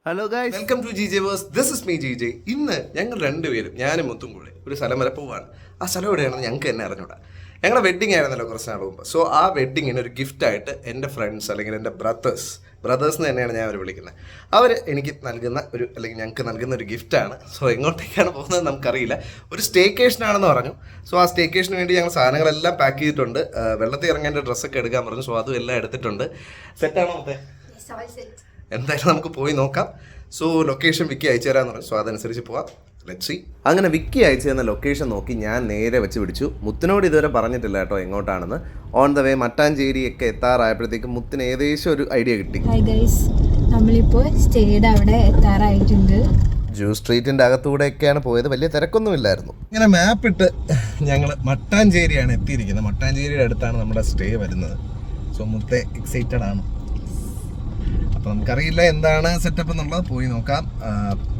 Hello guys, welcome to G J verse. This is me G J. ഇന്ന് ഞങ്ങൾ രണ്ടുപേരും ഞാനും മുത്തും കൂടെ ഒരു സ്ഥലം വരെ പോവാണ്. ആ സ്ഥലം എവിടെയാണെന്ന് ഞങ്ങൾക്ക് തന്നെ അറിഞ്ഞൂടാ. ഞങ്ങളുടെ വെഡ്ഡിങ് ആയിരുന്നല്ലോ കുറച്ച് നാൾ മുമ്പ്. സോ ആ വെഡ്ഡിങ്ങിന് ഒരു ഗിഫ്റ്റായിട്ട് എൻ്റെ ഫ്രണ്ട്സ് അല്ലെങ്കിൽ എൻ്റെ ബ്രദേഴ്സ് എന്ന് തന്നെയാണ് ഞാൻ അവർ വിളിക്കുന്നത്. അവർ എനിക്ക് നൽകുന്ന ഒരു അല്ലെങ്കിൽ ഞങ്ങൾക്ക് നൽകുന്ന ഒരു ഗിഫ്റ്റാണ്. സോ എങ്ങോട്ടേക്കാണ് പോകുന്നത് നമുക്കറിയില്ല. ഒരു സ്റ്റേക്കേഷനാണെന്ന് പറഞ്ഞു. സോ ആ സ്റ്റേക്കേഷന് വേണ്ടി ഞങ്ങൾ സാധനങ്ങളെല്ലാം പാക്ക് ചെയ്തിട്ടുണ്ട്. വെള്ളത്തിൽ ഇറങ്ങേണ്ട ഡ്രസ്സൊക്കെ എടുക്കാൻ പറഞ്ഞു. സോ അതും എല്ലാം എടുത്തിട്ടുണ്ട്. സെറ്റാണോ മൊത്തം? എന്തായാലും നമുക്ക് പോയി നോക്കാം. സോ ലൊക്കേഷൻ വിക്കി അയച്ചു തരാമെന്ന് പറഞ്ഞു. സോ അതനുസരിച്ച് പോവാം. Let's see. അങ്ങനെ വിക്കി അയച്ചു തന്ന ലൊക്കേഷൻ നോക്കി ഞാൻ നേരെ വെച്ച് പിടിച്ചു. മുത്തിനോട് ഇതുവരെ പറഞ്ഞിട്ടില്ല കേട്ടോ എങ്ങോട്ടാണെന്ന്. ഓൺ ദ വേ മട്ടാഞ്ചേരിയൊക്കെ എത്താറായപ്പോഴത്തേക്കും മുത്തിന് ഏകദേശം ഒരു ഐഡിയ കിട്ടി. ഹായ് ഗൈസ്, നമ്മളിപ്പോൾ സ്റ്റേയുടെ അവിടെ എത്താറായിട്ടുണ്ട്. ജ്യൂസ് സ്ട്രീറ്റിൻ്റെ അകത്തൂടെയൊക്കെയാണ് പോയത്. വലിയ തിരക്കൊന്നുമില്ലായിരുന്നു. ഇങ്ങനെ മാപ്പിട്ട് ഞങ്ങൾ മട്ടാഞ്ചേരിയാണ് എത്തിയിരിക്കുന്നത്. മട്ടാഞ്ചേരിയുടെ അടുത്താണ് നമ്മുടെ സ്റ്റേ വരുന്നത്. സോ മുത്തെ എക്സൈറ്റഡ് ആണ്. അപ്പോൾ നമുക്കറിയില്ല എന്താണ് സെറ്റപ്പ് എന്നുള്ളത്. പോയി നോക്കാം.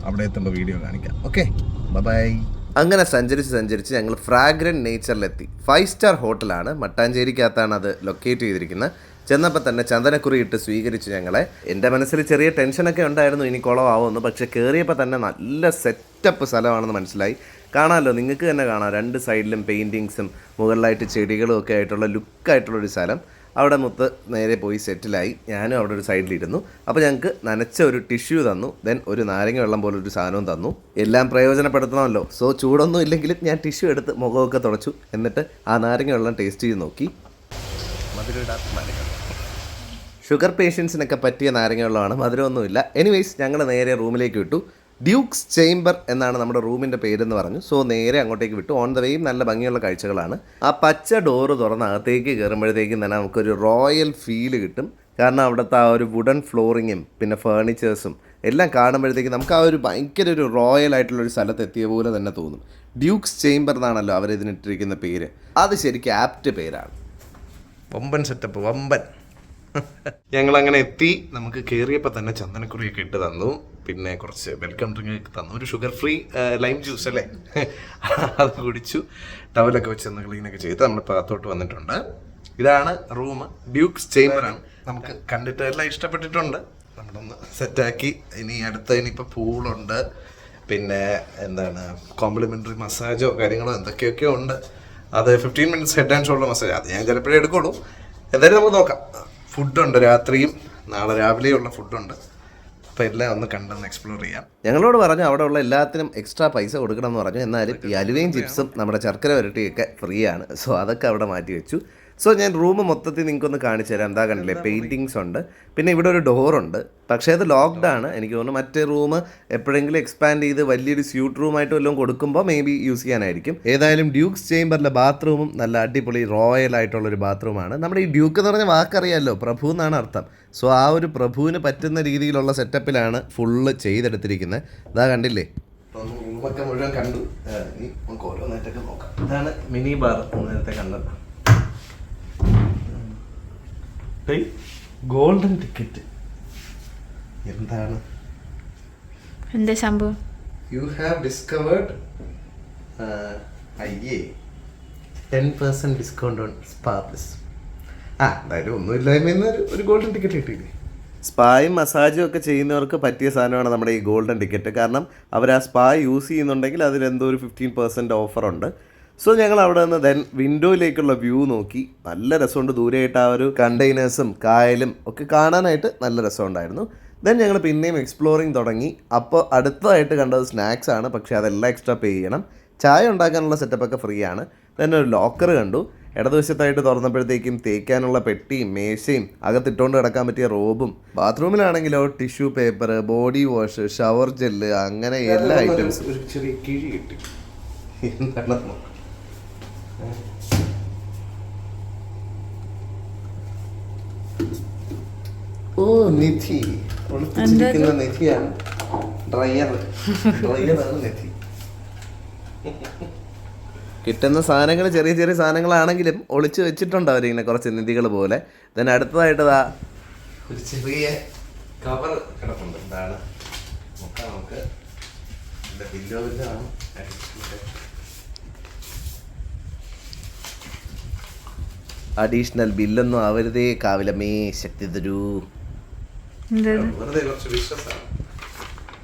അവിടെ എത്തുമ്പോൾ വീഡിയോ കാണിക്കാം. Okay, bye. അങ്ങനെ സഞ്ചരിച്ച് ഞങ്ങൾ ഫ്രാഗ്രൻറ്റ് നേച്ചറിലെത്തി. 5 സ്റ്റാർ ഹോട്ടലാണ്. മട്ടാഞ്ചേരിക്കകത്താണ് അത് ലൊക്കേറ്റ് ചെയ്തിരിക്കുന്നത്. ചെന്നപ്പോൾ തന്നെ ചന്ദനക്കുറി ഇട്ട് സ്വീകരിച്ചു ഞങ്ങളെ. എൻ്റെ മനസ്സിൽ ചെറിയ ടെൻഷനൊക്കെ ഉണ്ടായിരുന്നു ഇനി കുളമാവുമെന്ന്. പക്ഷേ കയറിയപ്പോൾ തന്നെ നല്ല സെറ്റപ്പ് സ്ഥലമാണെന്ന് മനസ്സിലായി. കാണാമല്ലോ, നിങ്ങൾക്ക് തന്നെ കാണാം. 2 സൈഡിലും പെയിൻറ്റിങ്സും മുകളിലായിട്ട് ചെടികളും ഒക്കെ ആയിട്ടുള്ള ലുക്കായിട്ടുള്ളൊരു സ്ഥലം. അവിടെ മുത്ത് നേരെ പോയി സെറ്റിലായി. ഞാനും അവിടെ ഒരു സൈഡിലിരുന്നു. അപ്പോൾ ഞങ്ങൾക്ക് നനച്ച ഒരു ടിഷ്യൂ തന്നു. ദെൻ ഒരു നാരങ്ങ വെള്ളം പോലൊരു സാധനവും തന്നു. എല്ലാം പ്രയോജനപ്പെടുത്തണമല്ലോ. സോ ചൂടൊന്നും ഇല്ലെങ്കിലും ഞാൻ ടിഷ്യൂ എടുത്ത് മുഖമൊക്കെ തുടച്ചു. എന്നിട്ട് ആ നാരങ്ങ വെള്ളം ടേസ്റ്റ് ചെയ്ത് നോക്കി. ഷുഗർ പേഷ്യൻസിനൊക്കെ പറ്റിയ നാരങ്ങ വെള്ളമാണ്, മധുരമൊന്നുമില്ല. എനിവേയ്സ് ഞങ്ങൾ നേരെ റൂമിലേക്ക് വിട്ടു. ഡ്യൂക്സ് ചേംബർ എന്നാണ് നമ്മുടെ റൂമിൻ്റെ പേരെന്ന് പറഞ്ഞു. സോ നേരെ അങ്ങോട്ടേക്ക് വിട്ടു. ഓൺ ദ വേയും നല്ല ഭംഗിയുള്ള കാഴ്ചകളാണ്. ആ പച്ച ഡോറ് തുറന്ന് അകത്തേക്ക് കയറുമ്പോഴത്തേക്കും തന്നെ നമുക്കൊരു റോയൽ ഫീല് കിട്ടും. കാരണം അവിടുത്തെ ആ ഒരു വുഡൻ ഫ്ലോറിങ്ങും പിന്നെ ഫേർണിച്ചേഴ്സും എല്ലാം കാണുമ്പോഴത്തേക്കും നമുക്ക് ആ ഒരു ഭയങ്കര ഒരു റോയൽ ആയിട്ടുള്ളൊരു സ്ഥലത്ത് എത്തിയ പോലെ തന്നെ തോന്നും. ഡ്യൂക്സ് ചേംബർ എന്നാണല്ലോ അവരിതിനിട്ടിരിക്കുന്ന പേര്. അത് ശരിക്കും ആപ്റ്റ് പേരാണ്. വമ്പൻ സെറ്റപ്പ്, വമ്പൻ. ഞങ്ങളങ്ങനെ എത്തി. നമുക്ക് കയറിയപ്പോൾ തന്നെ ചന്ദനക്കുറിയൊക്കെ ഇട്ട് തന്നു. പിന്നെ കുറച്ച് വെൽക്കം ഡ്രിങ്ക് തന്നു. ഒരു ഷുഗർ ഫ്രീ ലൈം ജ്യൂസ് അല്ലേ, അത് കുടിച്ചു. ടവലൊക്കെ വെച്ച് ഒന്ന് ക്ലീനൊക്കെ ചെയ്ത് നമ്മളിപ്പോൾ അകത്തോട്ട് വന്നിട്ടുണ്ട്. ഇതാണ് റൂം. ഡ്യൂക്സ് ചേംബറാണ്. നമുക്ക് കണ്ടിട്ട് എല്ലാം ഇഷ്ടപ്പെട്ടിട്ടുണ്ട്. നമ്മളൊന്ന് സെറ്റാക്കി. ഇനിയിപ്പോൾ പൂളുണ്ട്, പിന്നെ എന്താണ് കോംപ്ലിമെൻ്ററി മസാജോ കാര്യങ്ങളോ എന്തൊക്കെയൊക്കെയോ ഉണ്ട്. അത് 15 minutes head and shoulder massage. അത് ഞാൻ ചിലപ്പോഴേ എടുക്കുള്ളൂ. എന്തായാലും നമുക്ക് നോക്കാം. ഫുഡുണ്ട്, രാത്രിയും നാളെ രാവിലെയുള്ള ഫുഡുണ്ട്. അപ്പോൾ എല്ലാം ഒന്ന് കണ്ടൊന്ന് എക്സ്പ്ലോർ ചെയ്യാം. ഞങ്ങളോട് പറഞ്ഞു അവിടെ ഉള്ള എല്ലാത്തിനും എക്സ്ട്രാ പൈസ കൊടുക്കണം എന്ന് പറഞ്ഞു. എന്നാലും ഈ അലുവയും ചിപ്സും നമ്മുടെ ശർക്കര വരട്ടിയൊക്കെ ഫ്രീ ആണ്. സോ അതൊക്കെ അവിടെ മാറ്റി വെച്ചു. സോ ഞാൻ റൂം മൊത്തത്തിൽ നിങ്ങൾക്കൊന്ന് കാണിച്ചു തരാം. എന്താ കണ്ടില്ലേ, പെയിൻറ്റിങ്സ് ഉണ്ട്. പിന്നെ ഇവിടെ ഒരു ഡോറുണ്ട്. പക്ഷേ അത് ലോക്ക്ഡ് ആണ്. എനിക്ക് തോന്നുന്നു മറ്റേ റൂം എപ്പോഴെങ്കിലും എക്സ്പാൻഡ് ചെയ്ത് വലിയൊരു സ്യൂട്ട് റൂമായിട്ട് വല്ലതും കൊടുക്കുമ്പോൾ മേ ബി യൂസ് ചെയ്യാനായിരിക്കും. ഏതായാലും ഡ്യൂക്സ് ചേംബറിലെ ബാത്റൂമും നല്ല അടിപൊളി റോയൽ ആയിട്ടുള്ളൊരു ബാത്റൂമാണ്. നമ്മുടെ ഈ ഡ്യൂക്ക് എന്ന് പറഞ്ഞ വാക്കറിയാമല്ലോ, പ്രഭു എന്നാണ് അർത്ഥം. സോ ആ ഒരു പ്രഭുവിന് പറ്റുന്ന രീതിയിലുള്ള സെറ്റപ്പിലാണ് ഫുള്ള് ചെയ്തെടുത്തിരിക്കുന്നത്. ഇതാ കണ്ടില്ലേ, റൂമൊക്കെ മുഴുവൻ കണ്ടു. ഇനി നമുക്ക് ഓരോന്നായിട്ടൊക്കെ നോക്കാം. ഇതാണ് മിനി ബാർ നേരത്തെ കണ്ടത്. ഗോൾഡൻ ടിക്കറ്റ് എന്താണ്? എന്താ സംഭവം? You have discovered 10% discount on spa plus. എന്തായാലും ഒന്നുമില്ലായ്മ ഒരു ഗോൾഡൻ ടിക്കറ്റ് കിട്ടിയില്ലേ. സ്പായും മസാജും ഒക്കെ ചെയ്യുന്നവർക്ക് പറ്റിയ സാധനമാണ് നമ്മുടെ ഈ ഗോൾഡൻ ടിക്കറ്റ്. കാരണം അവർ ആ സ്പാ യൂസ് ചെയ്യുന്നുണ്ടെങ്കിൽ അതിലെന്തോ ഒരു 15% ഓഫറുണ്ട്. സോ ഞങ്ങൾ അവിടെ നിന്ന് ദെൻ വിൻഡോയിലേക്കുള്ള വ്യൂ നോക്കി. നല്ല രസമുണ്ട്. ദൂരെയായിട്ട് ആ ഒരു കണ്ടെയ്നേഴ്സും കായലും ഒക്കെ കാണാനായിട്ട് നല്ല രസമുണ്ടായിരുന്നു. ദെൻ ഞങ്ങൾ പിന്നെയും എക്സ്പ്ലോറിങ് തുടങ്ങി. അപ്പോൾ അടുത്തതായിട്ട് കണ്ടത് സ്നാക്സ് ആണ്. പക്ഷേ അതെല്ലാം എക്സ്ട്രാ പേ ചെയ്യണം. ചായ ഉണ്ടാക്കാനുള്ള സെറ്റപ്പൊക്കെ ഫ്രീ ആണ്. ദെൻ ഒരു ലോക്കർ കണ്ടു. ഇടതുവശത്തായിട്ട് തുറന്നപ്പോഴത്തേക്കും തേക്കാനുള്ള പെട്ടിയും മേശയും അകത്തിട്ടുകൊണ്ട് കിടക്കാൻ പറ്റിയ റോബും. ബാത്റൂമിലാണെങ്കിലോ tissue paper, body wash, shower gel, അങ്ങനെ എല്ലാ ഐറ്റംസും. ഒരു ചെറിയ കിഴി കിട്ടി. എന്താണ്? ഓ, നിധി. ഒളിപ്പിച്ചിരിക്കുന്ന നിധിയാണ്. ഡ്രയറാണ് നിധി. കിട്ടുന്ന സാധനങ്ങൾ ചെറിയ ചെറിയ സാധനങ്ങളാണെങ്കിലും ഒളിച്ചു വെച്ചിട്ടുണ്ട് അവരിങ്ങനെ കുറച്ച് നിധികൾ പോലെ. then അടുത്തതായിട്ട് ഒരു ചെറിയ കവർ കിടപ്പുണ്ട്. എന്താണ് നോക്കാം നമുക്ക്. വിൻഡോവിലാണ്. അഡീഷണൽ ബില്ലൊന്നും ആവരുതേ കാവിലമേ, ശക്തി തരൂ. വെറുതെ കുറച്ച് വിശ്വാസമാണ്.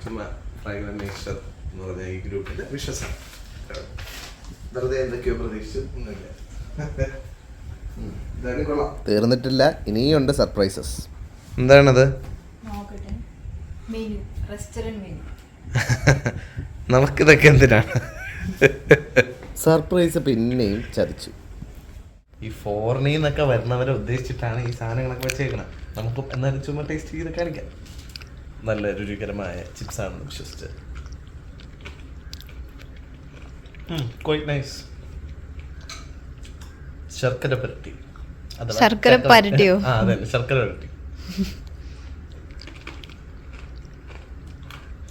ചുമ്മാ ഫ്രാഗ്രന്റ് നേച്ചർ എന്ന് പറഞ്ഞ ഈ ഗ്രൂപ്പിന്റെ വിശ്വസാണ്. വെറുതെ എന്തൊക്കെയോ പ്രതീക്ഷിച്ചു ഒന്നുമില്ല. ഇതാണ് കൊള്ളാം. തീർന്നിട്ടില്ല, ഇനിയുണ്ട് സർപ്രൈസസ്. എന്താണത്? നോക്കട്ടെ. Menu, restaurant menu. നമുക്കിതൊക്കെ എന്തിനാണ്? സർപ്രൈസ് പിന്നെയും ചതിച്ചു. ഈ ഫോറിനിൽ നിന്നൊക്കെ വരുന്നവരെ ഉദ്ദേശിച്ചിട്ടാണ് ഈ സാധനങ്ങളൊക്കെ വെച്ചേക്കണം. നമുക്ക് എന്നാലും ചുമ്മാ ടേസ്റ്റ് ചെയ്ത് കാണിക്കാം. നല്ല രുചികരമായ ചിപ്സ് ആണെന്ന് വിശ്വസിച്ച്. Quite nice. ശർക്കര പരട്ടി. ശർക്കര പരട്ടിയോ? ആ അതെ, ശർക്കര പരട്ടി.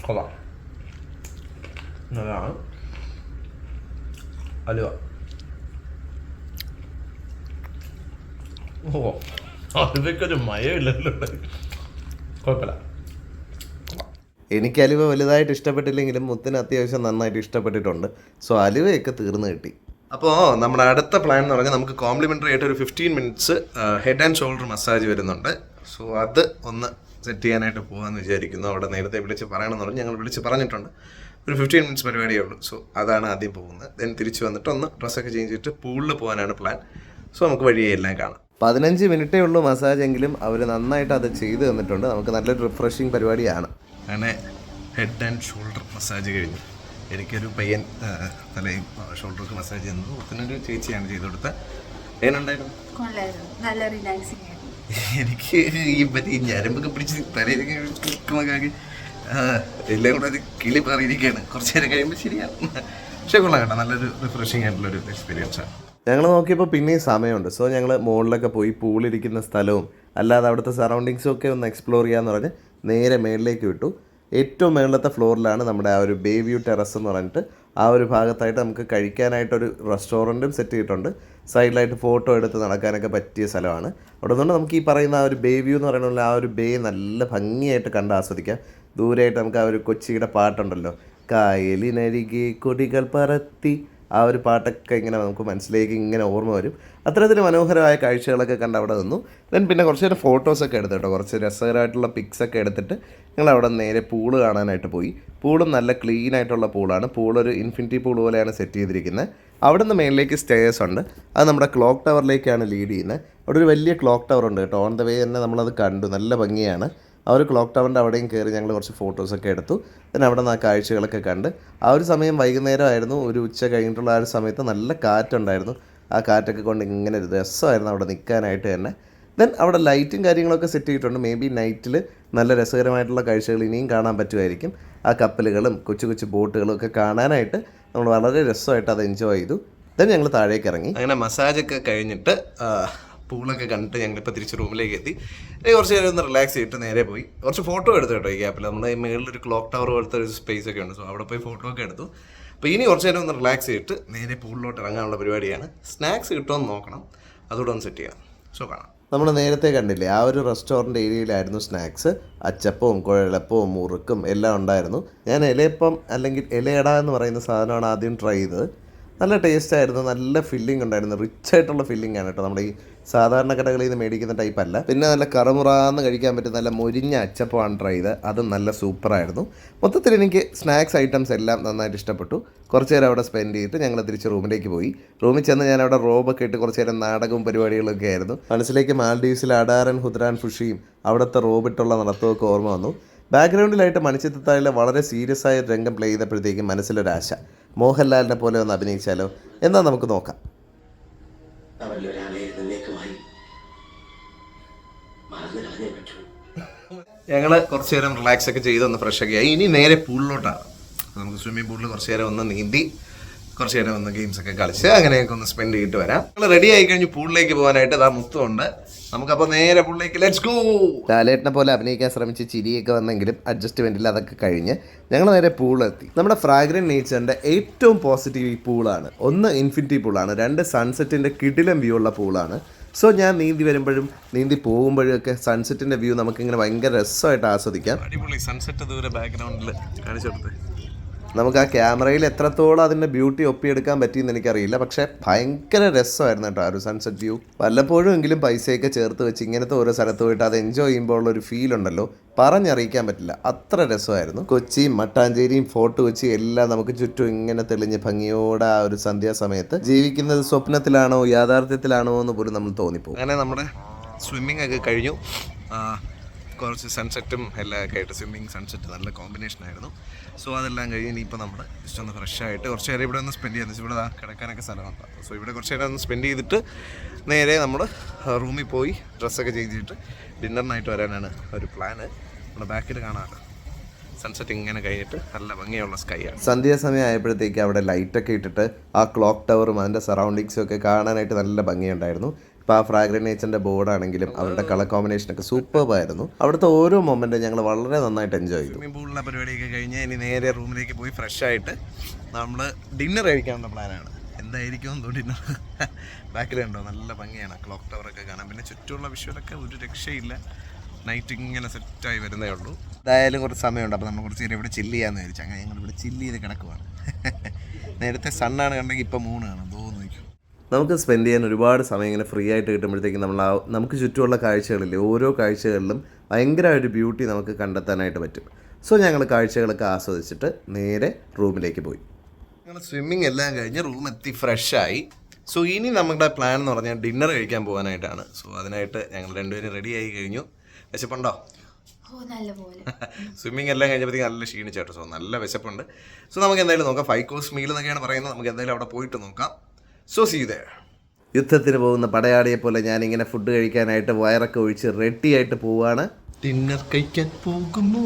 കൊള്ളാം. നല്ലതാണ്. അലുവ. ഓ, അലുവയ്ക്കൊരു മയമില്ലല്ലോ. കുഴപ്പമില്ല. എനിക്ക് അലുവ വലുതായിട്ട് ഇഷ്ടപ്പെട്ടില്ലെങ്കിലും മുത്തിന് അത്യാവശ്യം നന്നായിട്ട് ഇഷ്ടപ്പെട്ടിട്ടുണ്ട്. സോ അലുവയൊക്കെ തീർന്നു കിട്ടി. അപ്പോൾ നമ്മുടെ അടുത്ത പ്ലാൻ എന്ന് പറഞ്ഞാൽ നമുക്ക് കോംപ്ലിമെൻ്ററി ആയിട്ട് ഒരു 15 minutes head and shoulder massage വരുന്നുണ്ട്. സോ അത് ഒന്ന് സെറ്റ് ചെയ്യാനായിട്ട് പോകാമെന്ന് വിചാരിക്കുന്നു. അവിടെ നേരത്തെ വിളിച്ച് പറയണമെന്ന് പറഞ്ഞ് ഞങ്ങൾ വിളിച്ച് പറഞ്ഞിട്ടുണ്ട്. ഒരു 15 മിനിറ്റ്സ് പരിപാടിയേ ഉള്ളൂ. സോ അതാണ് ആദ്യം പോകുന്നത്. ദെൻ തിരിച്ച് വന്നിട്ട് ഒന്ന് ഡ്രസ്സൊക്കെ ചേഞ്ച് ചെയ്തിട്ട് പൂളിൽ പോകാനാണ് പ്ലാൻ. സോ നമുക്ക് വഴിയെ എല്ലാം കാണാം. 15 മിനിറ്റേ ഉള്ളൂ മസാജ് എങ്കിലും അവർ നന്നായിട്ട് അത് ചെയ്ത് തന്നിട്ടുണ്ട്. നമുക്ക് നല്ലൊരു റിഫ്രഷിങ് പരിപാടിയാണ്. അങ്ങനെ ഹെഡ് ആൻഡ് ഷോൾഡർ മസാജ് കഴിഞ്ഞു. എനിക്കൊരു പയ്യൻ തലയും ഷോൾഡർക്ക് മസാജ് ചെയ്യുന്നത് ഒത്തിനൊരു ചേച്ചിയാണ് ചെയ്ത് കൊടുത്തത്. എങ്ങനെയുണ്ടായിരുന്നു? നല്ല റിലാക്സിങ് ആയിരുന്നു. എനിക്ക് ഈ ഞരമ്പൊക്കെ പിടിച്ച് തലയിലേക്ക് എല്ലാം കൂടെ അത് കിളി പറഞ്ഞിരിക്കുകയാണ്. കുറച്ച് നേരം കഴിയുമ്പോൾ ശരിയാണ്. പക്ഷേ കൊള്ളാം കേട്ടോ, നല്ലൊരു റിഫ്രഷിങ് ആയിട്ടുള്ളൊരു എക്സ്പീരിയൻസാണ്. ഞങ്ങൾ നോക്കിയപ്പോൾ പിന്നെയും സമയമുണ്ട്. സോ ഞങ്ങൾ മുകളിലൊക്കെ പോയി പൂളിരിക്കുന്ന സ്ഥലവും അല്ലാതെ അവിടുത്തെ സറൗണ്ടിങ്സും ഒക്കെ ഒന്ന് എക്സ്പ്ലോർ ചെയ്യാമെന്ന് പറഞ്ഞ് നേരെ മേളിലേക്ക് വിട്ടു. ഏറ്റവും മുകളിലത്തെ ഫ്ലോറിലാണ് നമ്മുടെ ആ ഒരു ബേ വ്യൂ ടെറസ് എന്ന് പറഞ്ഞിട്ട് ആ ഒരു ഭാഗത്തായിട്ട് നമുക്ക് കഴിക്കാനായിട്ടൊരു റെസ്റ്റോറൻറ്റും സെറ്റ് ചെയ്തിട്ടുണ്ട്. സൈഡിലായിട്ട് ഫോട്ടോ എടുത്ത് നടക്കാനൊക്കെ പറ്റിയ സ്ഥലമാണ്. അവിടെ നിന്നുകൊണ്ട് നമുക്ക് ഈ പറയുന്ന ആ ഒരു ബേ വ്യൂ എന്ന് പറയുന്ന ആ ഒരു ബേ നല്ല ഭംഗിയായിട്ട് കണ്ട് ആസ്വദിക്കാം. ദൂരെയായിട്ട് നമുക്ക് ആ ഒരു കൊച്ചിയുടെ പാട്ടുണ്ടല്ലോ, കായലിനരികെ കൊടികൾ പറത്തി, ആ ഒരു പാട്ടൊക്കെ ഇങ്ങനെ നമുക്ക് മനസ്സിലേക്ക് ഇങ്ങനെ ഓർമ്മ വരും. അത്തരത്തിൽ മനോഹരമായ കാഴ്ചകളൊക്കെ കണ്ട് അവിടെ നിന്നു. ദെൻ പിന്നെ കുറച്ച് നേരം ഫോട്ടോസൊക്കെ എടുത്തു കേട്ടോ. കുറച്ച് രസകരമായിട്ടുള്ള പിക്സൊക്കെ എടുത്തിട്ട് ഞങ്ങൾ അവിടെ നേരെ പൂള് കാണാനായിട്ട് പോയി. പൂളും നല്ല ക്ലീൻ ആയിട്ടുള്ള പൂളാണ്. പൂളൊരു ഇൻഫിനിറ്റി പൂൾ പോലെയാണ് സെറ്റ് ചെയ്തിരിക്കുന്നത്. അവിടെ നിന്ന് മേളിലേക്ക് സ്റ്റേഴ്സ് ഉണ്ട്. അത് നമ്മുടെ ക്ലോക്ക് ടവറിലേക്കാണ് ലീഡ് ചെയ്യുന്നത്. അവിടെ ഒരു വലിയ ക്ലോക്ക് ടവർ ഉണ്ട് കേട്ടോ. ഓൺ ദ വേ തന്നെ നമ്മളത് കണ്ടു. നല്ല ഭംഗിയാണ്. ആ ഒരു ക്ലോക്ക് ടവറിൻ്റെ അവിടെയും കയറി ഞങ്ങൾ കുറച്ച് ഫോട്ടോസൊക്കെ എടുത്തു. പിന്നെ അവിടെ നിന്ന് ആ കാഴ്ചകളൊക്കെ കണ്ട് ആ ഒരു സമയം വൈകുന്നേരമായിരുന്നു. ഒരു ഉച്ച കഴിഞ്ഞിട്ടുള്ള ആ ഒരു സമയത്ത് നല്ല കാറ്റുണ്ടായിരുന്നു. ആ കാറ്റൊക്കെ കൊണ്ട് ഇങ്ങനെ ഒരു രസമായിരുന്നു അവിടെ നിൽക്കാനായിട്ട് തന്നെ. ദെൻ അവിടെ ലൈറ്റും കാര്യങ്ങളൊക്കെ സെറ്റ് ചെയ്തിട്ടുണ്ട്. മേ ബി നൈറ്റിൽ നല്ല രസകരമായിട്ടുള്ള കാഴ്ചകൾ ഇനിയും കാണാൻ പറ്റുമായിരിക്കും. ആ കപ്പലുകളും കൊച്ചു കൊച്ചു ബോട്ടുകളും ഒക്കെ കാണാനായിട്ട് നമ്മൾ വളരെ രസമായിട്ട് അത് എൻജോയ് ചെയ്തു. ദെൻ ഞങ്ങൾ താഴേക്ക് ഇറങ്ങി. അങ്ങനെ മസാജൊക്കെ കഴിഞ്ഞിട്ട് പൂളൊക്കെ കണ്ടിട്ട് ഞങ്ങളിപ്പോൾ തിരിച്ച് റൂമിലേക്ക് എത്തി. കുറച്ച് നേരം ഒന്ന് റിലാക്സ് ചെയ്തിട്ട് നേരെ പോയി കുറച്ച് ഫോട്ടോ എടുത്തു കേട്ടോ. ഈ ഗ്യാപ്പിൽ നമ്മുടെ മേളിലൊരു ക്ലോക്ക് ടവർ പോലത്തെ ഒരു സ്പേസ് ഒക്കെ ഉണ്ട്. സോ അവിടെ പോയി ഫോട്ടോ ഒക്കെ എടുത്തു. അപ്പോൾ ഇനി കുറച്ച് നേരം ഒന്ന് റിലാക്സ് ചെയ്തിട്ട് നേരെ പൂളിലോട്ട് ഇറങ്ങാനുള്ള പരിപാടിയാണ്. സ്നാക്സ് കിട്ടുമെന്ന് നോക്കണം, അതുകൂടെ ഒന്ന് സെറ്റ് ചെയ്യണം. സോ കാണാം. നമ്മൾ നേരത്തെ കണ്ടില്ലേ, ആ ഒരു റെസ്റ്റോറൻറ്റ് ഏരിയയിലായിരുന്നു സ്നാക്സ്. അച്ചപ്പവും കുഴലപ്പവും മുറുക്കും എല്ലാം ഉണ്ടായിരുന്നു. ഞാൻ ഇലയപ്പം അല്ലെങ്കിൽ ഇലയട എന്ന് പറയുന്ന സാധനമാണ് ആദ്യം ട്രൈ ചെയ്തത്. നല്ല ടേസ്റ്റായിരുന്നു, നല്ല ഫില്ലിംഗ് ഉണ്ടായിരുന്നു. റിച്ച് ആയിട്ടുള്ള ഫില്ലിംഗ് ആണ് കേട്ടോ. നമ്മുടെ ഈ സാധാരണ കടകളിൽ നിന്ന് മേടിക്കുന്ന ടൈപ്പ് അല്ല. പിന്നെ നല്ല കറുമുറാന്ന് കഴിക്കാൻ പറ്റും നല്ല മൊരിഞ്ഞ അച്ചപ്പമാണ് ട്രൈ ചെയ്തത്. അതും നല്ല സൂപ്പറായിരുന്നു. മൊത്തത്തിൽ എനിക്ക് സ്നാക്സ് ഐറ്റംസ് എല്ലാം നന്നായിട്ട് ഇഷ്ടപ്പെട്ടു. കുറച്ച് നേരം അവിടെ സ്പെൻഡ് ചെയ്തിട്ട് ഞങ്ങൾ തിരിച്ച് റൂമിലേക്ക് പോയി. റൂമിൽ ചെന്ന് ഞാൻ അവിടെ റോബൊക്കെ ഇട്ട് കുറച്ച് നേരം നാടകവും പരിപാടികളൊക്കെ ആയിരുന്നു. മനസ്സിലേക്ക് മാൽഡീവ്സിലെ അഡാറൻ ഹുദ്രാൻ ഫുഷിയും അവിടുത്തെ റോബിട്ടുള്ള നടത്തമൊക്കെ ഓർമ്മ വന്നു. ബാക്ക്ഗ്രൗണ്ടിലായിട്ട് മണിച്ചിത്രത്താഴിലെ വളരെ സീരിയസ് ആയ രംഗം പ്ലേ ചെയ്തപ്പോഴത്തേക്കും മനസ്സിലൊരാശ, മോഹൻലാലിനെ പോലെ ഒന്ന് അഭിനയിച്ചാലോ. എന്നാൽ നമുക്ക് നോക്കാം. ഞങ്ങൾ കുറച്ച് നേരം റിലാക്സ് ഒക്കെ ചെയ്ത് ഒന്ന് ഫ്രഷ് ഒക്കെ ആയി. ഇനി നേരെ പൂളിലോട്ടാണ്. നമുക്ക് സ്വിമ്മിംഗ് പൂളിൽ കുറച്ച് നേരം ഒന്ന് നീന്തി കുറച്ച് നേരം ഒന്ന് ഗെയിംസ് ഒക്കെ കളിച്ച് അങ്ങനെയൊക്കെ ഒന്ന് സ്പെൻഡ് ചെയ്തിട്ട് വരാം. ഞങ്ങൾ റെഡി ആയി കഴിഞ്ഞ് പൂളിലേക്ക് പോകാനായിട്ട് അതാ മുത്തുണ്ട്. നമുക്കപ്പോൾ നേരെ പൂളിലേക്ക് ലെറ്റ്സ് ഗോ. ലാലേട്ടനെ പോലെ അഭിനയിക്കാൻ ശ്രമിച്ച് ചിരിയൊക്കെ വന്നെങ്കിലും അഡ്ജസ്റ്റ്മെൻറ്റിൽ അതൊക്കെ കഴിഞ്ഞ് ഞങ്ങൾ നേരെ പൂളെത്തി. നമ്മുടെ ഫ്രാഗ്രന്റ് നേച്ചറിൻ്റെ ഏറ്റവും പോസിറ്റീവ് ഈ പൂളാണ്. ഒന്ന് ഇൻഫിനിറ്റി പൂളാണ്, രണ്ട് സൺസെറ്റിൻ്റെ കിടിലം വ്യൂ ഉള്ള പൂളാണ്. സോ ഞാൻ നീന്തി വരുമ്പോഴും നീന്തി പോകുമ്പോഴും ഒക്കെ സൺസെറ്റിൻ്റെ വ്യൂ നമുക്കിങ്ങനെ ഭയങ്കര രസമായിട്ട് ആസ്വദിക്കാം. അടിപൊളി സൺസെറ്റ് ദൂരെ ബാക്ക്ഗ്രൗണ്ടിൽ കാണിച്ചു കൊടുത്തേ. നമുക്ക് ആ ക്യാമറയിൽ എത്രത്തോളം അതിൻ്റെ ബ്യൂട്ടി ഒപ്പിയെടുക്കാൻ പറ്റിയെന്ന് എനിക്കറിയില്ല, പക്ഷേ ഭയങ്കര രസമായിരുന്നു കേട്ടോ ആ ഒരു സൺസെറ്റ് വ്യൂ. വല്ലപ്പോഴും എങ്കിലും പൈസയൊക്കെ ചേർത്ത് വെച്ച് ഇങ്ങനത്തെ ഓരോ സ്ഥലത്ത് പോയിട്ട് അത് എൻജോയ് ചെയ്യുമ്പോൾ ഉള്ളൊരു ഫീൽ ഉണ്ടല്ലോ, പറഞ്ഞറിയിക്കാൻ പറ്റില്ല, അത്ര രസമായിരുന്നു. കൊച്ചിയും മട്ടാഞ്ചേരിയും ഫോർട്ട് കൊച്ചി എല്ലാം നമുക്ക് ചുറ്റും ഇങ്ങനെ തെളിഞ്ഞ് ഭംഗിയോടെ ആ ഒരു സന്ധ്യാസമയത്ത് ജീവിക്കുന്നത് സ്വപ്നത്തിലാണോ യാഥാർത്ഥ്യത്തിലാണോ എന്ന് പോലും നമ്മൾ തോന്നിപ്പോകും. അങ്ങനെ നമ്മുടെ സ്വിമ്മിങ് ഒക്കെ കഴിഞ്ഞു. കുറച്ച് സൺസെറ്റും എല്ലാം ഒക്കെ ആയിട്ട് സ്വിമ്മിങ് സൺസെറ്റ് നല്ല കോമ്പിനേഷൻ ആയിരുന്നു. സോ അതെല്ലാം കഴിഞ്ഞ് ഇനിയിപ്പോൾ നമ്മൾ ജസ്റ്റ് ഒന്ന് ഫ്രഷ് ആയിട്ട് കുറച്ച് നേരം ഇവിടെ ഒന്ന് സ്പെൻഡ് ചെയ്യാൻ ഇവിടെ കിടക്കാനൊക്കെ സ്ഥലമുണ്ട്. സോ ഇവിടെ കുറച്ച് നേരം ഒന്ന് സ്പെൻഡ് ചെയ്തിട്ട് നേരെ നമ്മൾ റൂമിൽ പോയി ഡ്രസ്സൊക്കെ ചേഞ്ച് ചെയ്തിട്ട് ഡിന്നറിനായിട്ട് വരാനാണ് ഒരു പ്ലാന്. നമ്മുടെ ബാക്കിൽ കാണാമല്ലോ സൺസെറ്റ് ഇങ്ങനെ കഴിഞ്ഞിട്ട് നല്ല ഭംഗിയുള്ള സ്കൈ ആണ്. സന്ധ്യാസമയം ആയപ്പോഴത്തേക്ക് അവിടെ ലൈറ്റൊക്കെ ഇട്ടിട്ട് ആ ക്ലോക്ക് ടവറും അതിൻ്റെ സറൗണ്ടിങ്സും ഒക്കെ കാണാനായിട്ട് നല്ല ഭംഗിയുണ്ടായിരുന്നു. ഇപ്പോൾ ആ ഫ്രാഗ്രൻ നേച്ചറിൻ്റെ ബോർഡാണെങ്കിലും അവരുടെ കളർ കോമ്പിനേഷനൊക്കെ സൂപ്പർബായിരുന്നു. അവിടുത്തെ ഓരോ മൊമെൻറ്റും ഞങ്ങൾ വളരെ നന്നായിട്ട് എൻജോയ് ചെയ്തു. സ്വിമ്മിംഗ് പൂളിലെ പരിപാടിയൊക്കെ കഴിഞ്ഞ് ഇനി നേരെ റൂമിലേക്ക് പോയി ഫ്രഷ് ആയിട്ട് നമ്മൾ ഡിന്നർ കഴിക്കാനുള്ള പ്ലാനാണ്. എന്തായിരിക്കും ഡിന്നർ? ബാക്കിലുണ്ടോ നല്ല ഭംഗിയാണ് ക്ലോക്ക് ടവറൊക്കെ കാണാൻ. പിന്നെ ചുറ്റുമുള്ള വിഷ്വലൊക്കെ ഒരു രക്ഷയില്ല. നൈറ്റ് ഇങ്ങനെ സെറ്റായി വരുന്നേ ഉള്ളൂ. എന്തായാലും കുറച്ച് സമയമുണ്ട്, അപ്പോൾ നമ്മൾ കുറച്ച് നേരം ഇവിടെ ചില്ല് ചെയ്യാമെന്ന് വിചാരിച്ചു. അങ്ങനെ ഞങ്ങൾ ഇവിടെ ചില്ല് ചെയ്ത് കിടക്കുവാണ്. നേരത്തെ സണ്ണാണ് കണ്ടെങ്കിൽ ഇപ്പോൾ മൂണ് കാണാം തോന്നുന്നു. നമുക്ക് സ്പെൻഡ് ചെയ്യാൻ ഒരുപാട് സമയം ഇങ്ങനെ ഫ്രീ ആയിട്ട് കിട്ടുമ്പോഴത്തേക്കും നമ്മൾ നമുക്ക് ചുറ്റുമുള്ള കാഴ്ചകളില്ലേ, ഓരോ കാഴ്ചകളിലും ഭയങ്കരമായൊരു ബ്യൂട്ടി നമുക്ക് കണ്ടെത്താനായിട്ട് പറ്റും. സോ ഞങ്ങൾ കാഴ്ചകളൊക്കെ ആസ്വദിച്ചിട്ട് നേരെ റൂമിലേക്ക് പോയി. ഞങ്ങൾ സ്വിമ്മിങ് എല്ലാം കഴിഞ്ഞ് റൂം എത്തി ഫ്രഷായി. സോ ഇനി നമ്മുടെ പ്ലാൻ എന്ന് പറഞ്ഞാൽ ഡിന്നർ കഴിക്കാൻ പോകാനായിട്ടാണ്. സോ അതിനായിട്ട് ഞങ്ങൾ രണ്ടുപേരും റെഡി ആയി കഴിഞ്ഞു. വിശപ്പുണ്ടോ? സ്വിമ്മിങ് എല്ലാം കഴിഞ്ഞപ്പോഴത്തേക്ക് നല്ല ക്ഷീണിച്ചേട്ടോ. സോ നല്ല വിശപ്പുണ്ട്. സോ നമുക്ക് എന്തായാലും നോക്കാം. 5 കോഴ്സ് മീൽ എന്നൊക്കെയാണ് പറയുന്നത്. നമുക്ക് എന്തായാലും അവിടെ പോയിട്ട് നോക്കാം. So see there. യുദ്ധത്തിന് പോകുന്ന പടയാളിയെ പോലെ ഞാനിങ്ങനെ ഫുഡ് കഴിക്കാനായിട്ട് വയറൊക്കെ ഒഴിച്ച് റെഡിയായിട്ട് പോവുകയാണ്. ഡിന്നർ കഴിക്കാൻ പോകുമോ?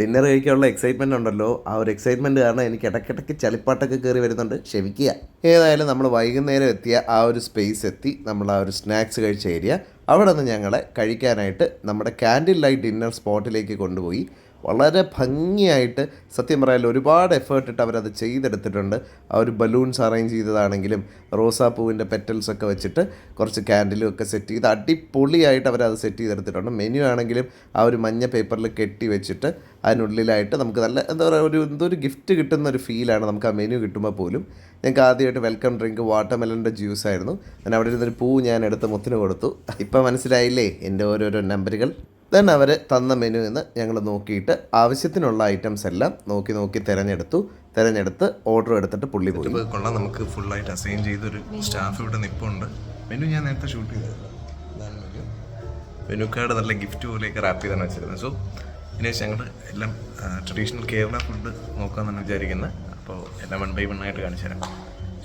ഡിന്നർ കഴിക്കാനുള്ള എക്സൈറ്റ്മെൻ്റ് ഉണ്ടല്ലോ, ആ ഒരു എക്സൈറ്റ്മെൻറ്റ് കാരണം എനിക്ക് ഇടയ്ക്കിടയ്ക്ക് ചളിപ്പാട്ടൊക്കെ കയറി വരുന്നുണ്ട്, ക്ഷമിക്കുക. ഏതായാലും നമ്മൾ വൈകുന്നേരം എത്തിയ ആ ഒരു സ്പേസ് എത്തി, നമ്മൾ ആ ഒരു സ്നാക്സ് കഴിച്ച ഏരിയ, അവിടെ നിന്ന് ഞങ്ങളെ കഴിക്കാനായിട്ട് നമ്മുടെ ക്യാൻഡിൽ ലൈറ്റ് ഡിന്നർ സ്പോട്ടിലേക്ക് കൊണ്ടുപോയി. വളരെ ഭംഗിയായിട്ട് സത്യം പറയാൻ ഒരുപാട് എഫേർട്ട് ഇട്ട് അവരത് ചെയ്തെടുത്തിട്ടുണ്ട്. ആ ഒരു ബലൂൺസ് അറേഞ്ച് ചെയ്തതാണെങ്കിലും റോസാപ്പൂവിൻ്റെ പെറ്റൽസൊക്കെ വെച്ചിട്ട് കുറച്ച് ക്യാൻഡിലും ഒക്കെ സെറ്റ് ചെയ്ത് അടിപൊളിയായിട്ട് അവരത് സെറ്റ് ചെയ്തെടുത്തിട്ടുണ്ട്. മെനു ആണെങ്കിലും ആ ഒരു മഞ്ഞ പേപ്പറിൽ കെട്ടി വെച്ചിട്ട് അതിനുള്ളിലായിട്ട് നമുക്ക് നല്ല എന്താ പറയുക എന്തൊരു ഗിഫ്റ്റ് കിട്ടുന്ന ഒരു ഫീലാണ് നമുക്ക് ആ മെനു കിട്ടുമ്പോൾ പോലും. ഞങ്ങൾക്ക് ആദ്യമായിട്ട് വെൽക്കം ഡ്രിങ്ക് വാട്ടർമെലൻ്റെ ജ്യൂസ് ആയിരുന്നു. ഞാൻ അവിടെ ഇരുന്നൊരു പൂ ഞാൻ എടുത്ത് മുത്തിന് കൊടുത്തു. ഇപ്പം മനസ്സിലായില്ലേ എൻ്റെ ഓരോരോ നമ്പറുകൾ. ദെൻ അവർ തന്ന മെനു എന്ന് ഞങ്ങൾ നോക്കിയിട്ട് ആവശ്യത്തിനുള്ള ഐറ്റംസ് എല്ലാം നോക്കി തിരഞ്ഞെടുത്ത് ഓർഡർ എടുത്തിട്ട് പുള്ളി പോയി. കൊള്ളാം, നമുക്ക് ഫുള്ളായിട്ട് അസൈൻ ചെയ്തൊരു സ്റ്റാഫ് ഇവിടെ നിൽപ്പുണ്ട്. മെനു ഞാൻ നേരത്തെ ഷൂട്ട് ചെയ്തത്. മെനു കാർഡ് നല്ല ഗിഫ്റ്റ് പോലെയൊക്കെ റാപ്പ് ചെയ്താണ് വെച്ചിരുന്നത്. സോ ഇനി ഞങ്ങൾ എല്ലാം ട്രഡീഷണൽ കേരള ഫുഡ് നോക്കാമെന്നാണ് വിചാരിക്കുന്നത്. അപ്പോൾ എല്ലാം 1 by 1 ആയിട്ട് കാണിച്ചു തരാം.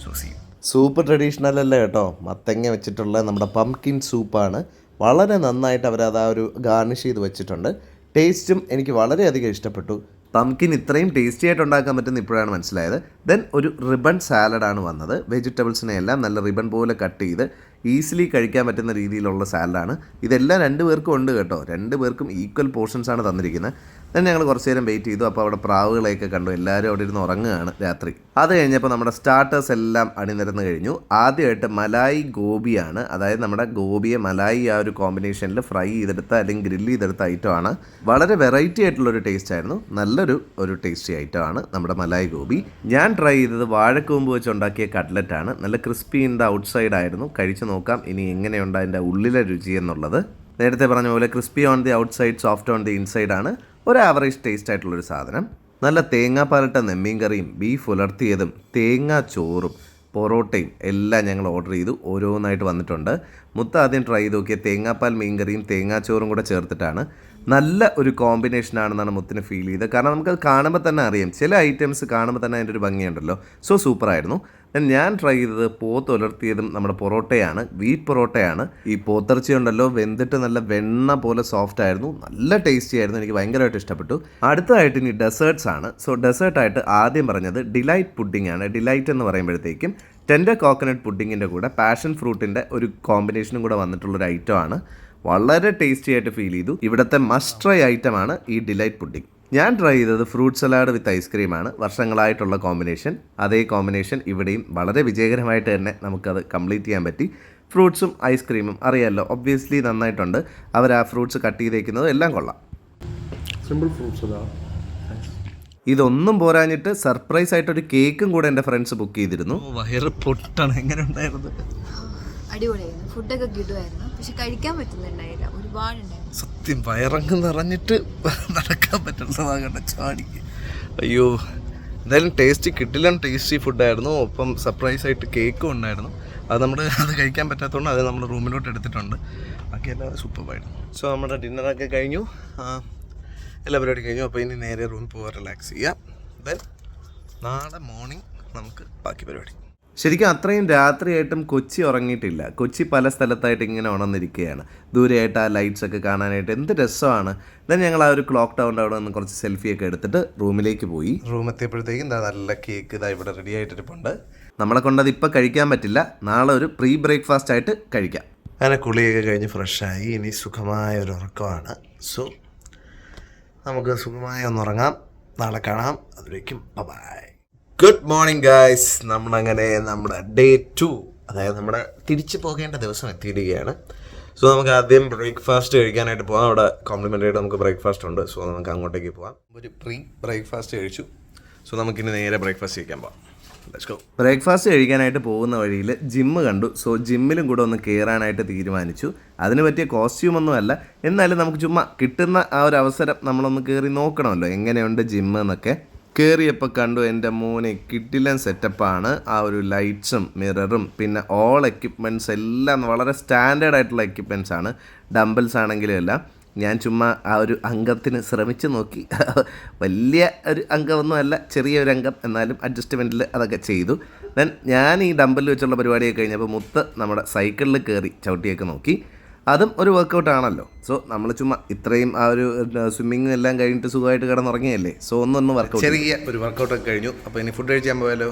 So see. സൂപ്പ് ട്രഡീഷണൽ അല്ല കേട്ടോ, മത്തങ്ങ വെച്ചിട്ടുള്ള നമ്മുടെ പംകിൻ സൂപ്പാണ്. വളരെ നന്നായിട്ട് അവരത് ആ ഒരു ഗാർണിഷ് ചെയ്ത് വെച്ചിട്ടുണ്ട്. ടേസ്റ്റും എനിക്ക് വളരെയധികം ഇഷ്ടപ്പെട്ടു. പംകിൻ ഇത്രയും ടേസ്റ്റി ആയിട്ട് ഉണ്ടാക്കാൻ പറ്റുന്ന ഇപ്പോഴാണ് മനസ്സിലായത്. ദെൻ ഒരു റിബൺ സാലഡാണ് വന്നത്. വെജിറ്റബിൾസിനെ എല്ലാം നല്ല റിബൺ പോലെ കട്ട് ചെയ്ത് ഈസിലി കഴിക്കാൻ പറ്റുന്ന രീതിയിലുള്ള സാലഡാണ്. ഇതെല്ലാം 2 പേർക്കും ഉണ്ട് കേട്ടോ. 2 പേർക്കും ഈക്വൽ പോർഷൻസാണ് തന്നിരിക്കുന്നത്. ദെൻ ഞങ്ങൾ കുറച്ച് നേരം വെയിറ്റ് ചെയ്തു. അപ്പോൾ അവിടെ പ്രാവുകളെയൊക്കെ കണ്ടു. എല്ലാവരും അവിടെ ഇരുന്ന് ഉറങ്ങുകയാണ് രാത്രി. അത് കഴിഞ്ഞപ്പോൾ നമ്മുടെ സ്റ്റാർട്ടേഴ്സ് എല്ലാം അണിനിരന്ന് കഴിഞ്ഞു. ആദ്യമായിട്ട് മലായി ഗോപിയാണ്, അതായത് നമ്മുടെ ഗോപിയെ മലായി ആ ഒരു കോമ്പിനേഷനിൽ ഫ്രൈ ചെയ്തെടുത്ത അല്ലെങ്കിൽ ഗ്രില്ല് ചെയ്തെടുത്ത ഐറ്റമാണ്. വളരെ വെറൈറ്റി ആയിട്ടുള്ളൊരു ടേസ്റ്റ് ആയിരുന്നു. നല്ലൊരു ടേസ്റ്റി ഐറ്റമാണ് നമ്മുടെ മലായി ഗോപി. ഞാൻ ട്രൈ ചെയ്തത് വാഴക്കൂമ്പ് വെച്ച് ഉണ്ടാക്കിയ കട്ട്ലറ്റാണ്. നല്ല crispy in the out side ആയിരുന്നു. കഴിച്ച് നോക്കാം ഇനി എങ്ങനെയുണ്ട് അതിൻ്റെ ഉള്ളിലെ രുചി എന്നുള്ളത്. നേരത്തെ പറഞ്ഞ പോലെ crispy on the out side, soft on the inside ആണ്. ഒരു ആവറേജ് ടേസ്റ്റ് ആയിട്ടുള്ളൊരു സാധനം. നല്ല തേങ്ങാപ്പാലിട്ട നെമ്മീൻ കറിയും ബീഫ് ഉലർത്തിയതും തേങ്ങാ ചോറും പൊറോട്ടയും എല്ലാം ഞങ്ങൾ ഓർഡർ ചെയ്തു. ഓരോന്നായിട്ട് വന്നിട്ടുണ്ട്. മുത്ത ആദ്യം ട്രൈ ചെയ്ത് നോക്കിയ തേങ്ങാപ്പാൽ മീൻകറിയും തേങ്ങാച്ചോറും കൂടെ ചേർത്തിട്ടാണ്. നല്ല ഒരു കോമ്പിനേഷനാണെന്നാണ് മുത്തിന് ഫീൽ ചെയ്തത്. കാരണം നമുക്കത് കാണുമ്പോൾ തന്നെ അറിയാം, ചില ഐറ്റംസ് കാണുമ്പോൾ തന്നെ അതിൻ്റെ ഒരു ഭംഗിയുണ്ടല്ലോ. സോ സൂപ്പറായിരുന്നു. ഞാൻ ട്രൈ ചെയ്തത് പോത്ത് ഉലർത്തിയതും നമ്മുടെ പൊറോട്ടയാണ്, വീറ്റ് പൊറോട്ടയാണ്. ഈ പോത്തിറച്ചി ഉണ്ടല്ലോ വെന്തിട്ട് നല്ല വെണ്ണ പോലെ സോഫ്റ്റ് ആയിരുന്നു, നല്ല ടേസ്റ്റി ആയിരുന്നു. എനിക്ക് ഭയങ്കരമായിട്ട് ഇഷ്ടപ്പെട്ടു. അടുത്തതായിട്ട് ഇനി ഡെസേർട്ട്സ് ആണ്. സോ ഡെസേർട്ടായിട്ട് ആദ്യം പറഞ്ഞത് ഡിലൈറ്റ് പുഡിംഗ് ആണ്. ഡിലൈറ്റ് എന്ന് പറയുമ്പോഴത്തേക്കും ടെൻഡർ കോക്കനട്ട് പുഡിങ്ങിൻ്റെ കൂടെ പാഷൻ ഫ്രൂട്ടിൻ്റെ ഒരു കോമ്പിനേഷനും കൂടെ വന്നിട്ടുള്ളൊരു ഐറ്റമാണ്. വളരെ ടേസ്റ്റി ആയിട്ട് ഫീൽ ചെയ്തു. ഇവിടുത്തെ മസ്റ്റ് ട്രൈ ഐറ്റമാണ് ഈ ഡിലൈറ്റ് പുഡിംഗ്. ഞാൻ ട്രൈ ചെയ്തത് ഫ്രൂട്ട് സലാഡ് വിത്ത് ഐസ്ക്രീമാണ്. വർഷങ്ങളായിട്ടുള്ള കോമ്പിനേഷൻ. അതേ കോമ്പിനേഷൻ ഇവിടെയും വളരെ വിജയകരമായിട്ട് തന്നെ നമുക്കത് കംപ്ലീറ്റ് ചെയ്യാൻ പറ്റി. ഫ്രൂട്ട്സും ഐസ്ക്രീമും അറിയാമല്ലോ, ഒബ്വിയസ്ലി നന്നായിട്ടുണ്ട്. അവർ ആ ഫ്രൂട്ട്സ് കട്ട് ചെയ്തേക്കുന്നത് എല്ലാം കൊള്ളാം. സിമ്പിൾ ഫ്രൂട്ട്സ് ഇതൊന്നും പോരാഞ്ഞിട്ട് സർപ്രൈസ് ആയിട്ടൊരു കേക്കും കൂടെ എൻ്റെ ഫ്രണ്ട്സ് ബുക്ക് ചെയ്തിരുന്നു. വയറ് പൊട്ടാണ്. എങ്ങനെ ഉണ്ടായിരുന്നു? അടിപൊളിയായിരുന്നു. ഫുഡൊക്കെ കിട്ടുമായിരുന്നു, പക്ഷെ കഴിക്കാൻ പറ്റുന്നുണ്ടായില്ല, ഒരുപാടുണ്ടായിരുന്നു. സത്യം വയറങ്ങ് നിറഞ്ഞിട്ട് നടക്കാൻ പറ്റുന്നതാകണ്ട ചാടിക്ക്. അയ്യോ, എന്തായാലും ടേസ്റ്റി ഫുഡായിരുന്നു. ഒപ്പം സർപ്രൈസ് ആയിട്ട് കേക്കും ഉണ്ടായിരുന്നു. അത് കഴിക്കാൻ പറ്റാത്തതുകൊണ്ട് അത് നമ്മൾ റൂമിലോട്ട് എടുത്തിട്ടുണ്ട്. ബാക്കിയെല്ലാം സൂപ്പറായിരുന്നു. സോ നമ്മുടെ ഡിന്നറൊക്കെ കഴിഞ്ഞു, എല്ലാ പരിപാടി കഴിഞ്ഞു. അപ്പോൾ ഇനി നേരെ റൂമിൽ പോകാൻ റിലാക്സ് ചെയ്യാം. ദെൻ നാളെ മോർണിംഗ് നമുക്ക് ബാക്കി പരിപാടി. ശരിക്കും അത്രയും രാത്രിയായിട്ടും കൊച്ചി ഉറങ്ങിയിട്ടില്ല. കൊച്ചി പല സ്ഥലത്തായിട്ട് ഇങ്ങനെ ഉണർന്നിരിക്കുകയാണ്. ദൂരെയായിട്ട് ആ ലൈറ്റ്സ് ഒക്കെ കാണാനായിട്ട് എന്ത് രസമാണ്. ദെൻ ഞങ്ങൾ ആ ഒരു ക്ലോക്ക് ടവറിൻ്റെ അവിടെ നിന്ന് കുറച്ച് സെൽഫിയൊക്കെ എടുത്തിട്ട് റൂമിലേക്ക് പോയി. റൂമെത്തിയപ്പോഴത്തേക്കും നല്ല കേക്ക് ഇവിടെ റെഡി ആയിട്ടിരിപ്പുണ്ട്. നമ്മളെ കൊണ്ടത് ഇപ്പം കഴിക്കാൻ പറ്റില്ല, നാളെ ഒരു പ്രീ ബ്രേക്ക്ഫാസ്റ്റ് ആയിട്ട് കഴിക്കാം. അങ്ങനെ കുളിയൊക്കെ കഴിഞ്ഞ് ഫ്രഷായി ഇനി സുഖമായ ഒരു ഉറക്കമാണ്. സോ നമുക്ക് സുഖമായി ഒന്നുറങ്ങാം. നാളെ കാണാം. അതിലേക്കും ബൈ. Good morning guys. നമ്മളങ്ങനെ നമ്മുടെ ഡേ 2, അതായത് നമ്മുടെ തിരിച്ചു പോകേണ്ട ദിവസം എത്തിയിരിക്കുകയാണ്. സോ നമുക്ക് ആദ്യം ബ്രേക്ക്ഫാസ്റ്റ് കഴിക്കാനായിട്ട് പോകാം. അവിടെ കോംപ്ലിമെൻ്ററി ആയിട്ട് നമുക്ക് ബ്രേക്ക്ഫാസ്റ്റ് ഉണ്ട്. സോ നമുക്ക് അങ്ങോട്ടേക്ക് പോകാം. ഒരു പ്രീ ബ്രേക്ക്ഫാസ്റ്റ് കഴിച്ചു. സോ നമുക്കിനി നേരെ ബ്രേക്ക്ഫാസ്റ്റ് കഴിക്കാൻ പോകാം. ബ്രേക്ക്ഫാസ്റ്റ് കഴിക്കാനായിട്ട് പോകുന്ന വഴിയിൽ ജിമ്മ് കണ്ടു. സോ ജിമ്മിലും കൂടെ ഒന്ന് കയറാനായിട്ട് തീരുമാനിച്ചു. അതിന് പറ്റിയ കോസ്റ്റ്യൂമൊന്നും അല്ല, എന്നാലും നമുക്ക് ചുമ്മാ കിട്ടുന്ന ആ ഒരു അവസരം നമ്മളൊന്ന് കയറി നോക്കണമല്ലോ എങ്ങനെയുണ്ട് ജിമ്മ് എന്നൊക്കെ. കയറിയപ്പോൾ കണ്ടു എൻ്റെ മോനെ കിടിലൻ സെറ്റപ്പാണ്. ആ ഒരു ലൈറ്റ്സും മിററും പിന്നെ ഓൾ എക്യുപ്മെൻറ്റ്സ് എല്ലാം വളരെ സ്റ്റാൻഡേർഡ് ആയിട്ടുള്ള എക്യുപ്മെൻറ്റ്സ് ആണ്. ഡംബിൾസ് ആണെങ്കിലും എല്ലാം. ഞാൻ ചുമ്മാ ആ ഒരു അംഗത്തിന് ശ്രമിച്ചു നോക്കി. വലിയ ഒരു അംഗമൊന്നും അല്ല, ചെറിയൊരു അംഗം, എന്നാലും അഡ്ജസ്റ്റ്മെൻറ്റിൽ അതൊക്കെ ചെയ്തു. ദെൻ ഞാൻ ഈ ഡംബിൽ വെച്ചുള്ള പരിപാടിയൊക്കെ കഴിഞ്ഞപ്പോൾ മുത്ത് നമ്മുടെ സൈക്കിളിൽ കയറി ചവിട്ടിയൊക്കെ നോക്കി. അതും ഒരു വർക്കൗട്ടാണല്ലോ. സോ നമ്മൾ ചുമ്മാ ഇത്രയും ആ ഒരു സ്വിമ്മിങ്ങും എല്ലാം കഴിഞ്ഞിട്ട് സുഖമായിട്ട് കിടന്നുറങ്ങിയല്ലേ. സോ ഒന്ന് വർക്കൗട്ട്, ചെറിയ ഒരു വർക്കൗട്ടൊക്കെ കഴിഞ്ഞു. അപ്പോൾ ഇനി ഫുഡ് കഴിക്കാൻ പോയാലോ?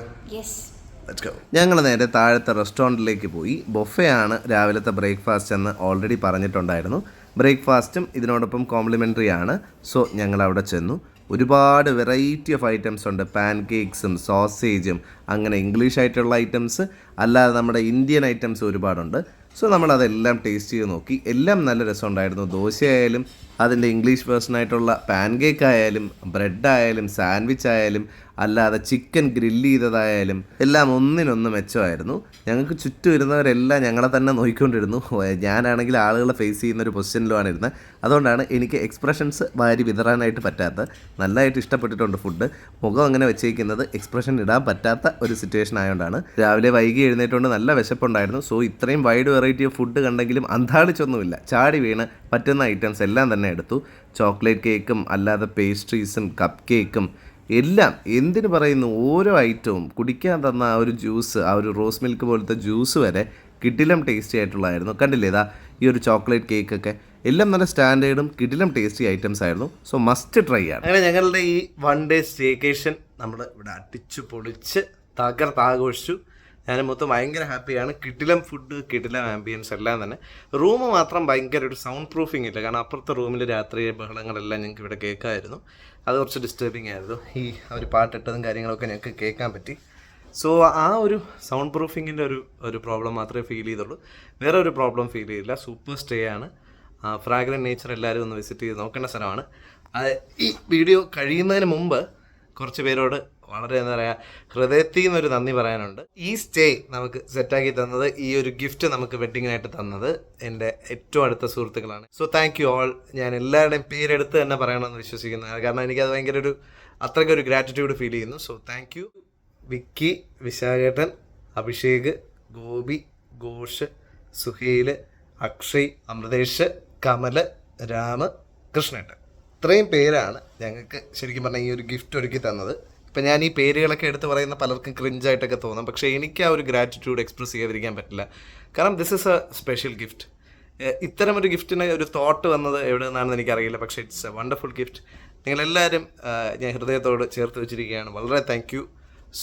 ഞങ്ങൾ നേരെ താഴത്തെ റെസ്റ്റോറൻറ്റിലേക്ക് പോയി. ബൊഫേ ആണ് രാവിലത്തെ ബ്രേക്ക്ഫാസ്റ്റ് എന്ന് ഓൾറെഡി പറഞ്ഞിട്ടുണ്ടായിരുന്നു. ബ്രേക്ക്ഫാസ്റ്റും ഇതിനോടൊപ്പം കോംപ്ലിമെൻ്ററി ആണ്. സോ ഞങ്ങൾ അവിടെ ചെന്നു. ഒരുപാട് വെറൈറ്റി ഓഫ് ഐറ്റംസ് ഉണ്ട്. പാൻ കേക്ക്സും സോസേജും അങ്ങനെ ഇംഗ്ലീഷ് ആയിട്ടുള്ള ഐറ്റംസ്, അല്ലാതെ നമ്മുടെ ഇന്ത്യൻ ഐറ്റംസ് ഒരുപാടുണ്ട്. സോ നമ്മളതെല്ലാം ടേസ്റ്റ് ചെയ്ത് നോക്കി. എല്ലാം നല്ല രസമുണ്ടായിരുന്നു. ദോശയായാലും അതിൻ്റെ ഇംഗ്ലീഷ് വേർഷനായിട്ടുള്ള പാൻ കേക്ക് ആയാലും ബ്രെഡ് ആയാലും സാൻഡ്വിച്ച് ആയാലും അല്ലാതെ ചിക്കൻ ഗ്രില്ല് ചെയ്തതായാലും എല്ലാം ഒന്നിനൊന്ന് മെച്ചമായിരുന്നു. ഞങ്ങൾക്ക് ചുറ്റും ഇരുന്നവരെല്ലാം ഞങ്ങളെ തന്നെ നോക്കിക്കൊണ്ടിരുന്നു. ഞാനാണെങ്കിൽ ആളുകളെ ഫേസ് ചെയ്യുന്നൊരു പൊസിഷനിലുമാണ് ഇരുന്നത്. അതുകൊണ്ടാണ് എനിക്ക് എക്സ്പ്രഷൻസ് വാരി വിതറാനായിട്ട് പറ്റാത്തത്. നല്ലതായിട്ട് ഇഷ്ടപ്പെട്ടിട്ടുണ്ട് ഫുഡ്. മുഖം അങ്ങനെ വെച്ചേക്കുന്നത് എക്സ്പ്രഷൻ ഇടാൻ പറ്റാത്ത ഒരു സിറ്റുവേഷൻ ആയതുകൊണ്ടാണ്. രാവിലെ വൈകി എഴുന്നേറ്റുകൊണ്ട് നല്ല വിശപ്പുണ്ടായിരുന്നു. സോ ഇത്രയും വൈഡ് വെറൈറ്റി ഓഫ് ഫുഡ് കണ്ടെങ്കിലും അന്താളിച്ചൊന്നുമില്ല. ചാടി വീണ് പറ്റുന്ന ഐറ്റംസ് എല്ലാം തന്നെ എടുത്തു. ചോക്ലേറ്റ് കേക്കും അല്ലാതെ പേസ്ട്രീസും കപ്പ് കേക്കും എല്ലാം, എന്തിനു പറയുന്നു, ഓരോ ഐറ്റവും കുടിക്കാൻ തന്ന ആ ഒരു ജ്യൂസ്, ആ ഒരു റോസ് മിൽക്ക് പോലത്തെ ജ്യൂസ് വരെ കിടിലം ടേസ്റ്റി ആയിട്ടുള്ളതായിരുന്നു. കണ്ടില്ലേ ഇതാ ഈ ഒരു ചോക്ലേറ്റ് കേക്കൊക്കെ എല്ലാം നല്ല സ്റ്റാൻഡേർഡും കിടിലം ടേസ്റ്റി ഐറ്റംസ് ആയിരുന്നു. സോ മസ്റ്റ് ട്രൈ ആണ്. അങ്ങനെ ഞങ്ങളുടെ ഈ 1 ഡേ സ്റ്റേക്കേഷൻ നമ്മൾ ഇവിടെ അടിച്ചു പൊളിച്ച് തകർത്താഘോഷിച്ചു. ഞാൻ മൊത്തം ഭയങ്കര ഹാപ്പിയാണ്. കിടിലം ഫുഡ്, കിടിലം ആംബിയൻസ് എല്ലാം തന്നെ. റൂം മാത്രം ഭയങ്കര ഒരു സൗണ്ട് പ്രൂഫിങ് ഇല്ല. കാരണം അപ്പുറത്തെ റൂമിൽ രാത്രി ബഹളങ്ങളെല്ലാം ഞങ്ങൾക്ക് ഇവിടെ കേൾക്കാമായിരുന്നു. അത് കുറച്ച് ഡിസ്റ്റർബിങ് ആയിരുന്നു. ഈ ഒരു പാട്ടിട്ടതും കാര്യങ്ങളൊക്കെ ഞങ്ങൾക്ക് കേൾക്കാൻ പറ്റി. സോ ആ ഒരു സൗണ്ട് പ്രൂഫിങ്ങിൻ്റെ ഒരു പ്രോബ്ലം മാത്രമേ ഫീൽ ചെയ്തുള്ളൂ. വേറെ ഒരു പ്രോബ്ലം ഫീൽ ചെയ്തില്ല. സൂപ്പർ സ്റ്റേ ആണ്. ഫ്രാഗ്രൻറ്റ് നേച്ചർ എല്ലാവരും ഒന്ന് വിസിറ്റ് ചെയ്ത് നോക്കേണ്ട സ്ഥലമാണ്. ഈ വീഡിയോ കഴിയുന്നതിന് മുമ്പ് കുറച്ച് പേരോട് വളരെ എന്താ പറയുക, ഹൃദയത്തിൽ നിന്നൊരു നന്ദി പറയാനുണ്ട്. ഈ സ്റ്റേ നമുക്ക് സെറ്റാക്കി തന്നത്, ഈ ഒരു ഗിഫ്റ്റ് നമുക്ക് വെഡ്ഡിങ്ങിനായിട്ട് തന്നത് എൻ്റെ ഏറ്റവും അടുത്ത സുഹൃത്തുക്കളാണ്. So thank you all. ഞാൻ എല്ലാവരുടെയും പേരെടുത്ത് തന്നെ പറയണമെന്ന് വിശ്വസിക്കുന്നത്. കാരണം എനിക്കത് ഭയങ്കര അത്രയ്ക്കൊരു ഗ്രാറ്റിറ്റ്യൂഡ് ഫീൽ ചെയ്യുന്നു. So thank you. വിക്കി, വിശാഖേട്ടൻ, അഭിഷേക്, ഗോപി, ഘോഷ്, സുഹേൽ, അക്ഷയ്, അമൃതേഷ്, കമൽ, രാമ്, കൃഷ്ണേട്ടൻ. ഇത്രയും പേരാണ് ഞങ്ങൾക്ക് ശരിക്കും പറഞ്ഞാൽ ഈ ഒരു ഗിഫ്റ്റ് ഒരുക്കി തന്നത്. ഇപ്പം ഞാൻ ഈ പേരുകളൊക്കെ എടുത്ത് പറയുന്ന പലർക്കും ക്രിഞ്ചായിട്ടൊക്കെ തോന്നും. പക്ഷേ എനിക്ക് ആ ഒരു ഗ്രാറ്റിറ്റ്യൂഡ് എക്സ്പ്രസ് ചെയ്യാതിരിക്കാൻ പറ്റില്ല. കാരണം this is A special gift. ഇത്തരം ഒരു ഗിഫ്റ്റിന് ഒരു തോട്ട് വന്നത് എവിടെ നിന്നാണെന്ന് എനിക്കറിയില്ല. പക്ഷേ ഇറ്റ്സ് എ വണ്ടർഫുൾ ഗിഫ്റ്റ്. നിങ്ങളെല്ലാവരും ഞാൻ ഹൃദയത്തോട് ചേർത്ത് വെച്ചിരിക്കുകയാണ്. വളരെ താങ്ക് യു.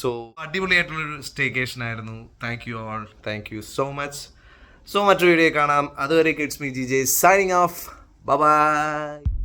സോ അടിപൊളിയായിട്ടുള്ളൊരു സ്റ്റേക്കേഷൻ ആയിരുന്നു. Thank you all. Thank you so much. So മറ്റൊരു വീഡിയോ കാണാം. അതുവരെ it's me GJ signing off. By.